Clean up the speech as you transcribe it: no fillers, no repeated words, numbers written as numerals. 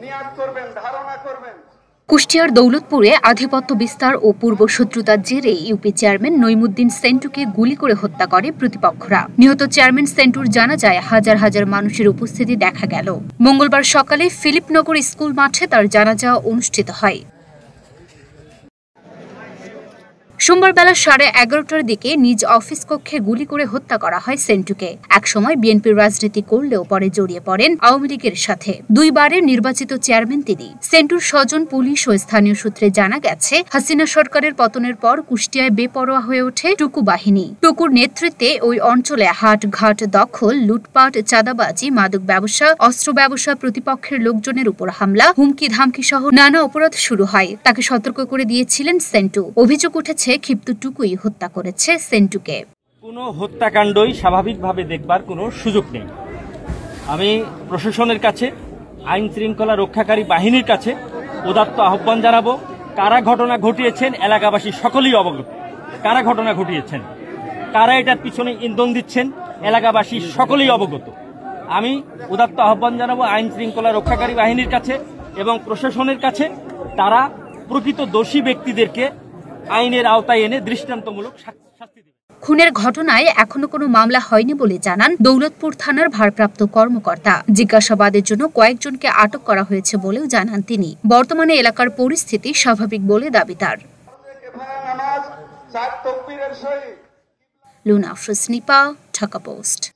নিয়াত করবেন, ধারণা করবেন। কুষ্টিয়ার দৌলতপুরে আধিপত্য বিস্তার ও পূর্ব শত্রুতার জেরে ইউপি চেয়ারম্যান নইমুদ্দিন সেন্টুকে গুলি করে হত্যা করে প্রতিপক্ষরা। নিহত চেয়ারম্যান সেন্টুর জানাজায় হাজার হাজার মানুষের উপস্থিতি দেখা গেল। মঙ্গলবার সকালে ফিলিপনগর স্কুল মাঠে তার জানাজা অনুষ্ঠিত হয়। সোমবার বেলা 11:30টার দিকে নিজ অফিস কক্ষে গুলি করে হত্যা করা হয় সেন্টুকে। একসময় বিএনপির রাজনীতি করলেও পরে জড়িয়ে পড়েন আওয়ামী লীগের সাথে। দুইবারের নির্বাচিত চেয়ারম্যান তিনি। সেন্টুর স্বজন, পুলিশ ও স্থানীয় সূত্রে জানা গেছে, হাসিনা সরকারের পতনের পর কুষ্টিয়ায় বেপরোয়া হয়ে ওঠে টুকু বাহিনী। টুকুর নেতৃত্বে ওই অঞ্চলে হাট-ঘাট দখল, লুটপাট, চাঁদাবাজি, মাদক ব্যবসা, অস্ত্র ব্যবসা, প্রতিপক্ষের লোকজনের উপর হামলা, হুমকি-ধামকি সহ নানা অপরাধ শুরু হয়। তাকে সতর্ক করে দিয়েছিলেন সেন্টু। অভিযোগ উঠেছে ক্ষিপ্ত টুকুই হত্যা করেছে সেন্টুকে। কোনো হত্যাকাণ্ডই স্বাভাবিকভাবে দেখবার কোনো সুযোগ নেই। আমি প্রশাসনের কাছে, আইন শৃঙ্খলা রক্ষাকারী বাহিনীর কাছে উদাত্ত আহ্বান জানাবো, কারা ঘটনা ঘটিয়েছেন এলাকাবাসী সকলেই অবগত। কারা ঘটনা ঘটিয়েছেন, কারা এটার পিছনে ইন্ধন দিচ্ছেন এলাকাবাসী সকলেই অবগত। আমি উদাত্ত আহ্বান জানাবো আইন শৃঙ্খলা রক্ষাকারী বাহিনীর কাছে এবং প্রশাসনের কাছে, তারা প্রকৃত দোষী ব্যক্তিদেরকে আইনের আওতায় এনে দৃষ্টান্তমূলক শাস্তি দেবে। খুনের ঘটনায় এখনো কোনো মামলা হয়নি বলে জানান দৌলতপুর থানার ভারপ্রাপ্ত কর্মকর্তা। জিজ্ঞাসাবাদের জন্য কয়েকজনকে আটক করা হয়েছে বলেও জানান তিনি। বর্তমানে এলাকার পরিস্থিতি স্বাভাবিক বলে দাবি তার। লুনা আফরোজ নিপা, ঢাকা পোস্ট।